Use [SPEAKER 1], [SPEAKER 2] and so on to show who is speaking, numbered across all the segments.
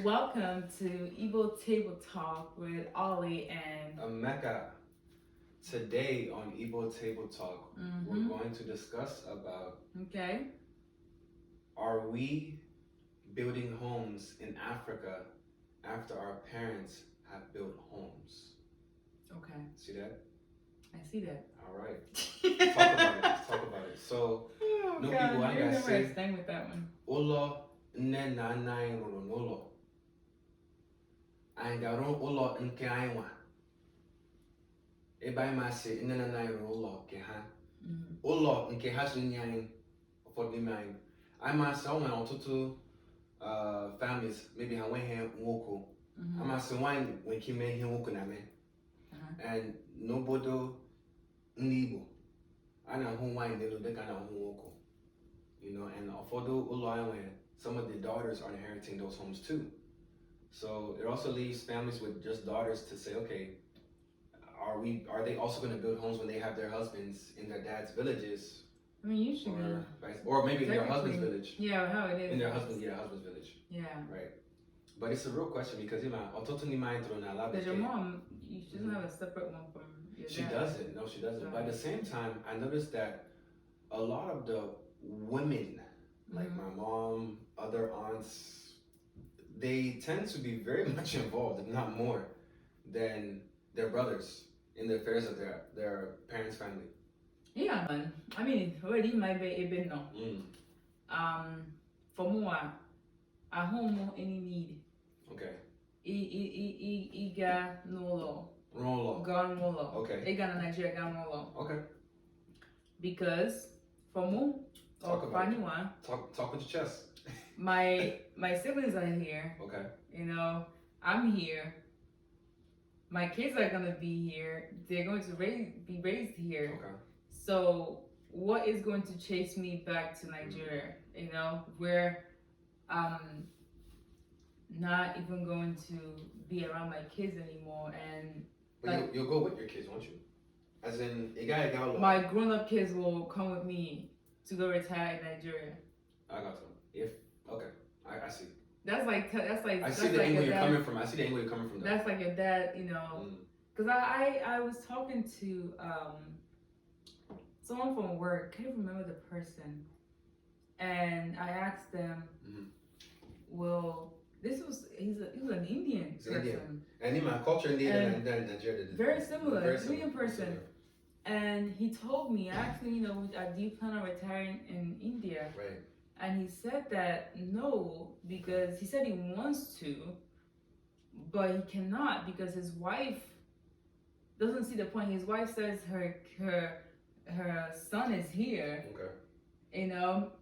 [SPEAKER 1] Welcome to Igbo Table Talk with Ollie and
[SPEAKER 2] Emeka. Today on Igbo Table Talk, we're going to discuss about are we building homes in Africa after our parents have built homes?
[SPEAKER 1] Okay.
[SPEAKER 2] See that?
[SPEAKER 1] I see that.
[SPEAKER 2] All right. Let's talk about it. Let's talk about it. So, no people, I gotta say,
[SPEAKER 1] staying with that one.
[SPEAKER 2] Ulo nne na nna anyị rụrụ n'ụlọ. Anyị ga-arụ ụlọ nke anyị nwa. Ebe anyị masị nne na nna anyị rụrụ ụlọ nke ha. Ụlọ nke ha so nye anyị ụfọdụ n'ime anyị. Anyị masị o nwere ọtụtụ families, maybe ha nweghị nwoke. Anyị masị nwaanyị nwere ike ime ihe nwoke na-eme. And n'obodo ndị Igbo, a na-ahụ nwaanyị n'elu dịka a na-ahụ nwoke. You know, and ụfọdụ ụlọ anyị nwere, some of the daughters are inheriting those homes too. So it also leaves families with just daughters to say, okay, are they also going to build homes when they have their husbands in their dad's villages?
[SPEAKER 1] I mean, usually,
[SPEAKER 2] or maybe in their husband's village.
[SPEAKER 1] Yeah, how it is.
[SPEAKER 2] In their husband's village.
[SPEAKER 1] Yeah.
[SPEAKER 2] Right. But it's a real question because
[SPEAKER 1] Does your mom, she doesn't have a separate one from your dad?
[SPEAKER 2] She doesn't. No, she doesn't. But at the same time, I noticed that a lot of the women, like my mom, other aunts, they tend to be very much involved, if not more, than their brothers in the affairs of their parents' family.
[SPEAKER 1] Yeah, man. I mean, already might be even no. For more, a home any need.
[SPEAKER 2] Okay.
[SPEAKER 1] Iga no law. Gun no law.
[SPEAKER 2] Okay.
[SPEAKER 1] Iga na Nigeria gun no law.
[SPEAKER 2] Okay.
[SPEAKER 1] Because for more,
[SPEAKER 2] talk with your chest.
[SPEAKER 1] My siblings are here.
[SPEAKER 2] Okay.
[SPEAKER 1] You know, I'm here. My kids are gonna be here. They're going to be raised here.
[SPEAKER 2] Okay.
[SPEAKER 1] So what is going to chase me back to Nigeria? You know, where I'm not even going to be around my kids anymore, and
[SPEAKER 2] but you'll go with your kids, won't you? As in,
[SPEAKER 1] my grown-up kids will come with me to go retire in Nigeria.
[SPEAKER 2] I got you. I see.
[SPEAKER 1] That's like
[SPEAKER 2] I see the angle you're coming from. I see the angle you're coming from.
[SPEAKER 1] That's like your dad, you know. Because I was talking to someone from work. I can't remember the person, and I asked them, "Well, he was an Indian person,
[SPEAKER 2] Indian. And in my culture, Indian and Nigeria,
[SPEAKER 1] very similar, Indian person." And he told me, actually, do you plan on retiring in India?
[SPEAKER 2] Right.
[SPEAKER 1] And he said that no, because he said he wants to, but he cannot because his wife doesn't see the point. His wife says her son is here.
[SPEAKER 2] Okay.
[SPEAKER 1] You know,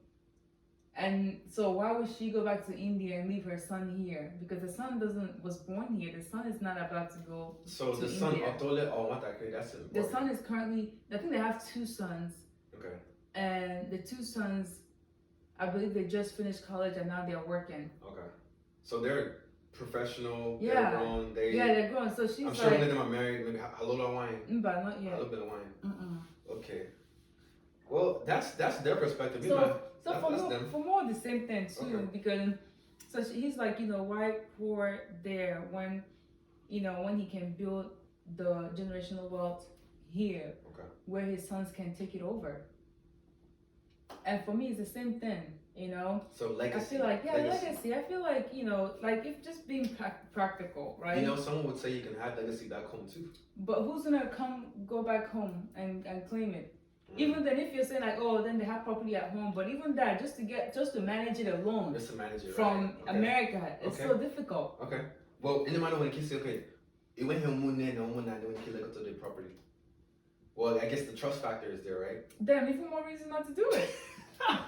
[SPEAKER 1] and so why would she go back to India and leave her son here? Because the son was born here. The son is not about to go.
[SPEAKER 2] So
[SPEAKER 1] to
[SPEAKER 2] the
[SPEAKER 1] India.
[SPEAKER 2] son Otole or Matake, that's it.
[SPEAKER 1] The son is currently, I think they have 2 sons.
[SPEAKER 2] Okay.
[SPEAKER 1] And the 2 sons, I believe they just finished college and now they're working.
[SPEAKER 2] Okay. So they're professional,
[SPEAKER 1] yeah.
[SPEAKER 2] They're grown.
[SPEAKER 1] They're grown. So she's
[SPEAKER 2] I'm sure many of them are married, maybe Halola wine.
[SPEAKER 1] But not yet.
[SPEAKER 2] A little bit of wine. Okay. Well, that's their perspective.
[SPEAKER 1] For more the same thing too, because he's like, why pour there when he can build the generational wealth here, where his sons can take it over. And for me, it's the same thing,
[SPEAKER 2] So legacy.
[SPEAKER 1] I feel like legacy. I feel like like if just being practical, right?
[SPEAKER 2] Someone would say you can have legacy back home too.
[SPEAKER 1] But who's gonna go back home and claim it? Even then, if you're saying like, oh, then they have property at home, but even that, just to manage it alone,
[SPEAKER 2] just to manage it
[SPEAKER 1] from America, it's so difficult.
[SPEAKER 2] Okay. Well, in the matter when the kids say, okay, it went home when they kill to their property. Well, I guess the trust factor is there, right?
[SPEAKER 1] Damn, even more reason not to do it.
[SPEAKER 2] All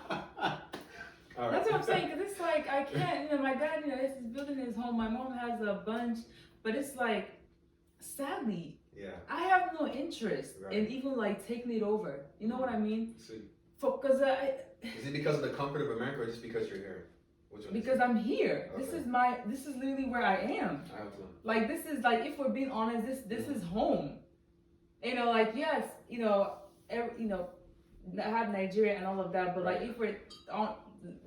[SPEAKER 2] right.
[SPEAKER 1] That's what I'm saying, because it's like I can't. My dad, is building his home. My mom has a bunch, but it's like, sadly.
[SPEAKER 2] Yeah.
[SPEAKER 1] I have no interest in even like taking it over. You know what I mean?
[SPEAKER 2] See.
[SPEAKER 1] Because
[SPEAKER 2] is it because of the comfort of America or just because you're here? Which one?
[SPEAKER 1] Because I'm here. Okay. This is literally where I am.
[SPEAKER 2] I have to.
[SPEAKER 1] Like this is like, if we're being honest, this is home. Like yes, I have Nigeria and all of that, but like if we're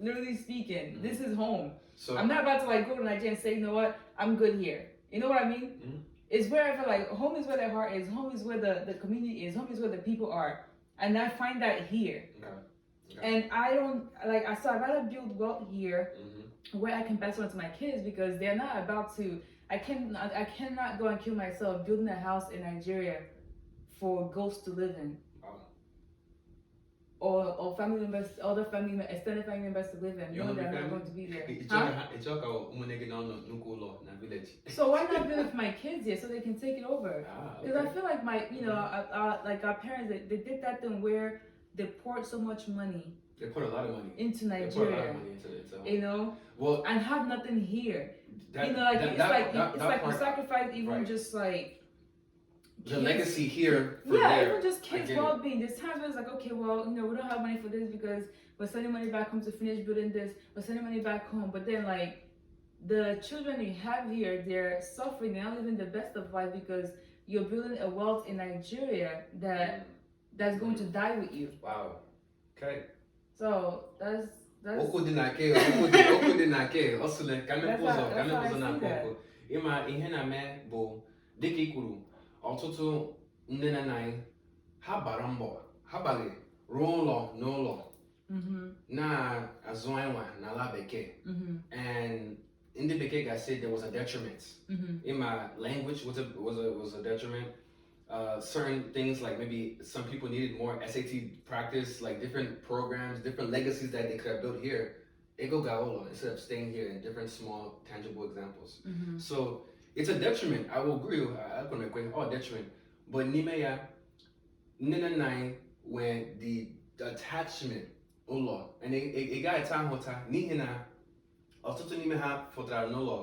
[SPEAKER 1] literally speaking, this is home.
[SPEAKER 2] So
[SPEAKER 1] I'm not about to like go to Nigeria and say, you know what, I'm good here. You know what I mean?
[SPEAKER 2] Mm-hmm.
[SPEAKER 1] It's where I feel like home is where the heart is, home is where the community is, home is where the people are. And I find that here.
[SPEAKER 2] Okay.
[SPEAKER 1] And I don't like so I'd rather build wealth here
[SPEAKER 2] Mm-hmm.
[SPEAKER 1] where I can pass on to my kids because they're not about to I cannot go and kill myself building a house in Nigeria for ghosts to live in. Or family members, extended family members to live in. No, they're not going to be there. So why not build it for my kids here so they can take it over? Because I feel like like our parents, they did that thing where they poured so much money.
[SPEAKER 2] They put a lot of money
[SPEAKER 1] into Nigeria.
[SPEAKER 2] They put a lot of money into it.
[SPEAKER 1] You know,
[SPEAKER 2] well,
[SPEAKER 1] and have nothing here.
[SPEAKER 2] That,
[SPEAKER 1] you know, like
[SPEAKER 2] that,
[SPEAKER 1] it's
[SPEAKER 2] that,
[SPEAKER 1] like
[SPEAKER 2] that,
[SPEAKER 1] it's
[SPEAKER 2] that
[SPEAKER 1] like
[SPEAKER 2] part,
[SPEAKER 1] you sacrifice even
[SPEAKER 2] right.
[SPEAKER 1] just like
[SPEAKER 2] the legacy here. For
[SPEAKER 1] even just kids' well-being. There's times where it's like, okay, well, you know, we don't have money for this because we're sending money back home to finish building this. We're sending money back home, but then like the children you have here, they're suffering. They're not living the best of life because you're building a wealth in Nigeria that's going to die with you.
[SPEAKER 2] Wow. Okay.
[SPEAKER 1] So that's.
[SPEAKER 2] Oko dị na ke ọsụle ka mepụzọ na akụkụ ịma ihe na-eme bụ dịka i kwuru ọtụtụ nne na nna anyị ha bara mbọ ha gbalịrị rụọ ụlọ n'ụlọ na-azụ anyị n'ala bekee and ndị bekee ga-asị there was a detriment ịma language was a detriment. Certain things like maybe some people needed more SAT practice, like different programs, different legacies that they could have built here. Ego gaolo instead of staying here in different small tangible examples. So it's a detriment. I will agree with detriment. But nimeya nine when the attachment olo and it got a time hota nihina also nime ha for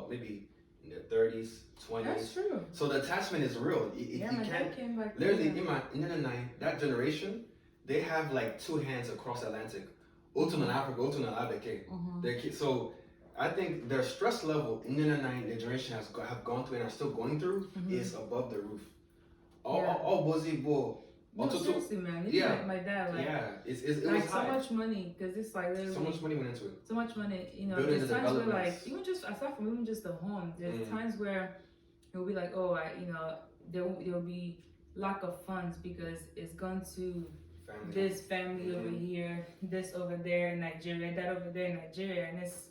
[SPEAKER 2] maybe in the 30s, 20s.
[SPEAKER 1] That's true.
[SPEAKER 2] So the attachment is real. You can't literally in that generation, they have like two hands across Atlantic. Ultimate in Africa, ultimate in Abeke. So I think their stress level in the generation have gone through and are still going through is above the roof. All Bozy Bo.
[SPEAKER 1] No, seriously, man. Even like my dad, like,
[SPEAKER 2] it
[SPEAKER 1] like
[SPEAKER 2] was
[SPEAKER 1] so
[SPEAKER 2] high.
[SPEAKER 1] much money, because it's like literally
[SPEAKER 2] so much money went into it.
[SPEAKER 1] So much money, you know.
[SPEAKER 2] Building
[SPEAKER 1] There's times where like even just aside from even just the home, there's times where it will be like, oh, there will be lack of funds because it's gone to this family over here, this over there in Nigeria, that over there in Nigeria, and it's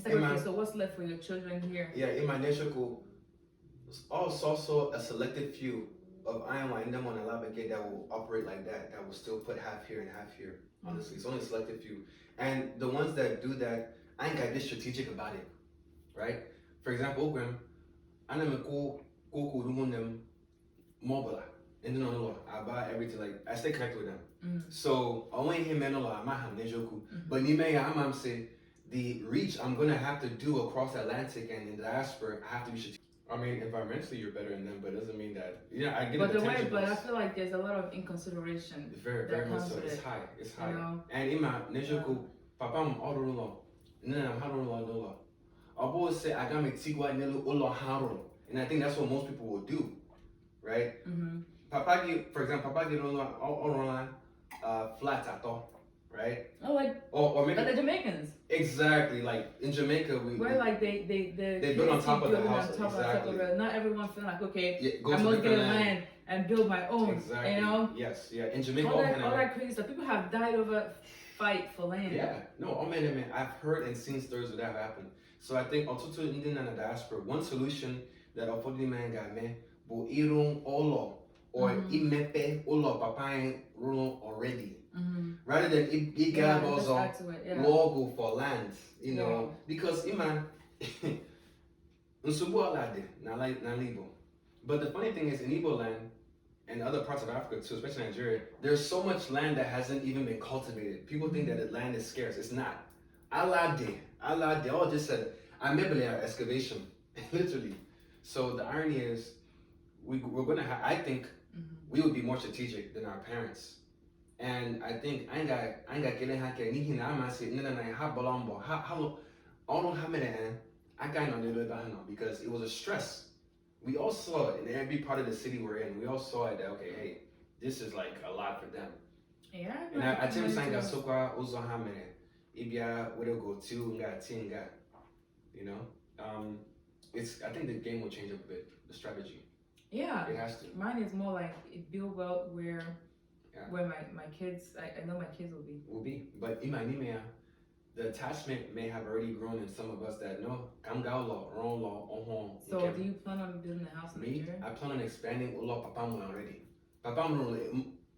[SPEAKER 1] like, okay, so what's left for your children here?
[SPEAKER 2] Yeah, in my nation, also a selected few of iron and them on a lab again that will operate like that will still put half here and half here. Honestly, it's only a selected few, and the ones that do that, I ain't got this strategic about it, right? For example, Ogram, I never go them mobile, and then on I buy everything, like I stay connected with them. So I want him and I might have nejoku, but I'm say the reach I'm gonna have to do across Atlantic and in the diaspora, I have to be strategic. I mean, environmentally you're better than them, but it doesn't mean that. Yeah, I get
[SPEAKER 1] but but I feel like there's a lot of inconsideration.
[SPEAKER 2] It's very much so. It's high. It's high.
[SPEAKER 1] You know?
[SPEAKER 2] And in my nejoku, papa I'm all along. No, I'm how long. I always say I got me tigwa nelu olo haro. And I think that's what most people will do, right? Papa, for example, Papa get online flat at all, right?
[SPEAKER 1] Oh, or maybe like the Jamaicans.
[SPEAKER 2] Exactly, like in Jamaica,
[SPEAKER 1] where like they
[SPEAKER 2] build on top of the house.
[SPEAKER 1] Exactly. Not everyone feel like, okay, I must get a land and build my own.
[SPEAKER 2] Exactly.
[SPEAKER 1] You know?
[SPEAKER 2] Yes, yeah. In Jamaica,
[SPEAKER 1] all that crazy stuff. People have died over fight for land.
[SPEAKER 2] Yeah, no, man, I've heard and seen stories where that happened. So I think also to Indian and the diaspora, one solution that affordable man got me, bo irung olo or imepe olo papain rulo already. Rather than igabos logo for land, you know, because iman unsubu alade na Igbo. But the funny thing is in Igbo land and other parts of Africa too, especially Nigeria, there's so much land that hasn't even been cultivated. People think that the land is scarce. It's not. Alade, all just said amebele excavation, literally. So the irony is, we're gonna have. I think we would be more strategic than our parents, and I think I ain't got getting hake ni hina ama say no ha bolombo how all how many I got no little bit because it was a stress. We all saw it in every part of the city we're in. We all saw it that okay, hey, this is like a lot for them.
[SPEAKER 1] Yeah.
[SPEAKER 2] And I tell you something, Soka Uzo Hamene. Ibia, where go two, tinga, you know? I think the game will change a bit, the strategy.
[SPEAKER 1] Yeah.
[SPEAKER 2] It has to.
[SPEAKER 1] Mine is more like it build well where my kids, I know my kids will be.
[SPEAKER 2] But Imanimea, the attachment may have already grown in some of us that no, Kamgaulo, Ronlo, Ohon.
[SPEAKER 1] So do you plan on building a house in Nigeria?
[SPEAKER 2] I plan on expanding Ulo Papam already. Papam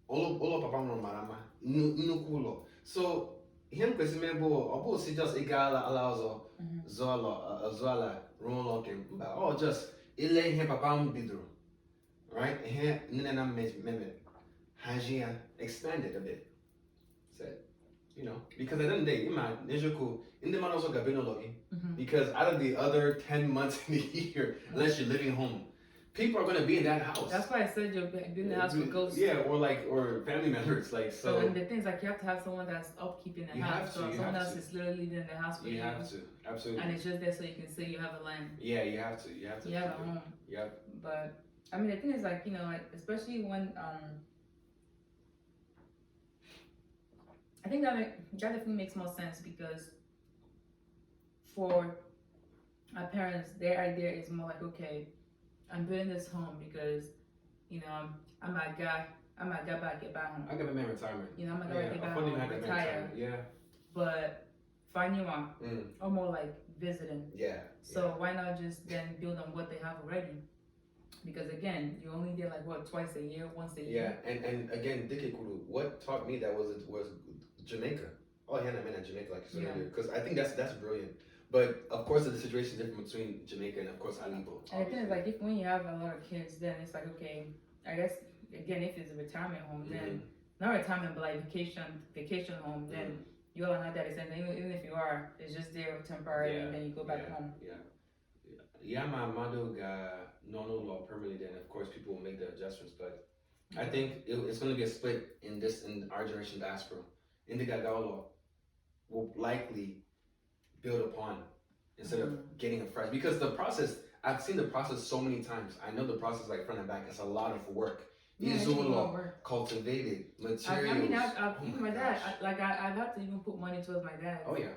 [SPEAKER 2] Ulo Papam Marama, Nukulo. So him Kwesimebo, Obo si just Igala allows Zola, Ronlo Kemba, or just Ile him Papam Bidro. Right? Here, Nina Mehmet. Hajia expanded a bit. Said, you know, because at the end of the day, in the man also got because out of the other 10 months in the year, unless you're living home, people are going to be in that house.
[SPEAKER 1] That's why I said you're in the house with ghosts.
[SPEAKER 2] Yeah, or family members, like so.
[SPEAKER 1] And the thing is, like, you have to have someone that's upkeeping the house. So someone else is literally living in the house with you.
[SPEAKER 2] You have to, absolutely.
[SPEAKER 1] And it's just there so you can say you have a land.
[SPEAKER 2] Yeah, you have to.
[SPEAKER 1] You have a home.
[SPEAKER 2] Yep.
[SPEAKER 1] But I mean, the thing is, like, you know, like, especially when I think that definitely makes more sense because for our parents, their idea is more like, okay, I'm building this home because, you know, I'm a guy back at home.
[SPEAKER 2] I got my retirement.
[SPEAKER 1] You know, I'm a guy back home, retire.
[SPEAKER 2] Yeah.
[SPEAKER 1] But find you one, or more like visiting.
[SPEAKER 2] Yeah.
[SPEAKER 1] So why not just then build on what they have already? Because again, you're only there like what, twice a year, once a year.
[SPEAKER 2] Yeah, and again, Dikekuru, what taught me that was Jamaica. Oh, yeah, I meant Jamaica, like you said earlier, because I think that's brilliant. But of course, the situation is different between Jamaica and of course Igbo.
[SPEAKER 1] And the thing is, like, if when you have a lot of kids, then it's like, okay, I guess again, if it's a retirement home, then not retirement, but like vacation home, then you're not that extent. Even if you are, it's just there temporarily, and then you go back home.
[SPEAKER 2] Yeah, my mother got no law permanently. Then of course people will make the adjustments, but I think it's going to be a split in our generation diaspora. Indiga Gaulo will likely build upon instead of getting a fresh, because the process, I've seen the process so many times. I know the process like front and back. It's a lot of work. Cultivated materials.
[SPEAKER 1] I mean, even my dad, I've had to even put money towards my dad.
[SPEAKER 2] Oh yeah.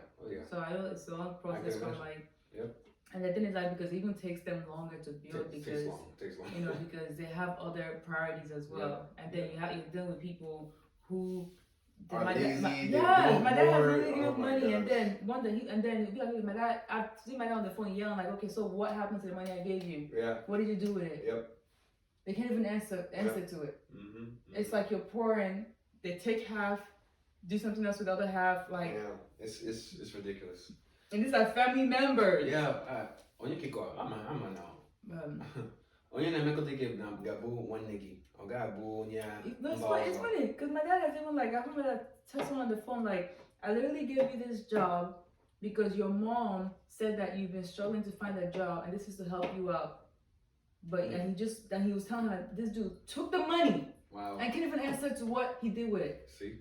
[SPEAKER 1] So I know it's a long process from like. Yep. And the thing is that because it even takes them longer to build because
[SPEAKER 2] takes long.
[SPEAKER 1] You know, because they have other priorities as well, and then you're dealing with people who. My dad has really good money, and then one day my dad, I see my dad on the phone yelling like, okay, so what happened to the money I gave you?
[SPEAKER 2] Yeah.
[SPEAKER 1] What did you do with it?
[SPEAKER 2] Yep.
[SPEAKER 1] They can't even answer to it. It's like you're pouring. They take half, do something else with the other half. Like
[SPEAKER 2] it's ridiculous.
[SPEAKER 1] And these are family members.
[SPEAKER 2] Yeah. On your kick off, I'm a now. On your name, I give now gabu one nigga.
[SPEAKER 1] No, it's funny because my dad has even like, I remember that telling on the phone like, I literally gave you this job because your mom said that you've been struggling to find a job and this is to help you out. But and he was telling her this dude took the money.
[SPEAKER 2] Wow.
[SPEAKER 1] And can't even answer to what he did with it.
[SPEAKER 2] See,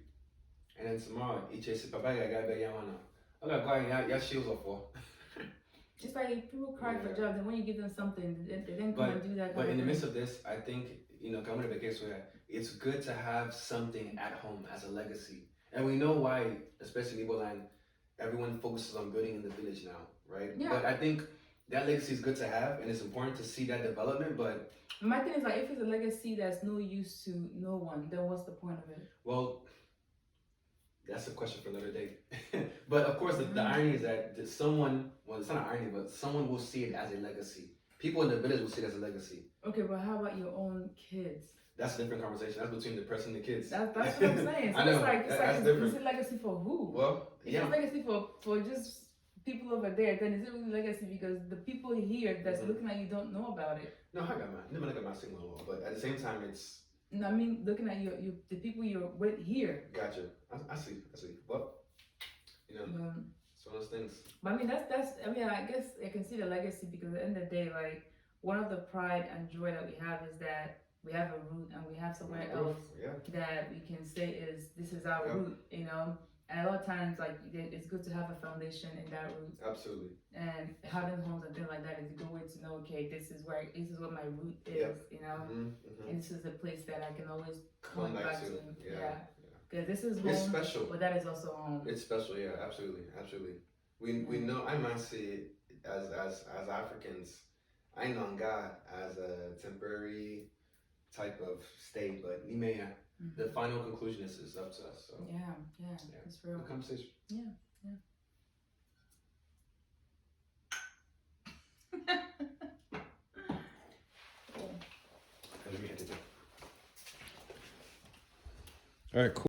[SPEAKER 2] and then tomorrow he chased Papa got be yamana. Okay, go ahead, your shields off for.
[SPEAKER 1] It's like people cry for jobs, and when you give them something, they then come and do that.
[SPEAKER 2] But in the midst of this, I think, you know, coming to the case where it's good to have something at home as a legacy. And we know why, especially in Igbo land, everyone focuses on building in the village now, right? Yeah. But I think that legacy is good to have, and it's important to see that development, but...
[SPEAKER 1] My thing is, like, if it's a legacy that's no use to no one, then what's the point of it?
[SPEAKER 2] Well, that's a question for another day. But of course, the irony is that someone, well, it's not an irony, but someone will see it as a legacy. People in the village will see it as a legacy.
[SPEAKER 1] Okay, but how about your own kids?
[SPEAKER 2] That's a different conversation. That's between the person and the kids.
[SPEAKER 1] That's what I'm saying. So
[SPEAKER 2] I know. That's different.
[SPEAKER 1] Is it legacy for who?
[SPEAKER 2] Well,
[SPEAKER 1] if it's legacy for just people over there, then is it really legacy because the people here that's looking at you don't know about it?
[SPEAKER 2] No, I got my single law, but at the same time, it's...
[SPEAKER 1] No, I mean, looking at the people you're with here.
[SPEAKER 2] Gotcha. I see. Well, you know, it's one of those things.
[SPEAKER 1] But I mean, I mean, I guess I can see the legacy because at the end of the day, like, one of the pride and joy that we have is that we have a root and we have somewhere else that we can say this is our root, you know? And a lot of times, like, it's good to have a foundation in that root.
[SPEAKER 2] Absolutely.
[SPEAKER 1] And having homes and things like that is a good way to know, okay, this is what my root is, you know? And this is a place that I can always come back to. Because this is home,
[SPEAKER 2] it's special.
[SPEAKER 1] but that is also home.
[SPEAKER 2] It's special, yeah, absolutely, absolutely. We know. I might see it as Africans. I know God as a temporary type of state, but the final conclusion is up to us. So
[SPEAKER 1] yeah, it's real.
[SPEAKER 2] Good conversation.
[SPEAKER 1] Yeah.
[SPEAKER 2] Let me edit it.
[SPEAKER 3] All right, cool.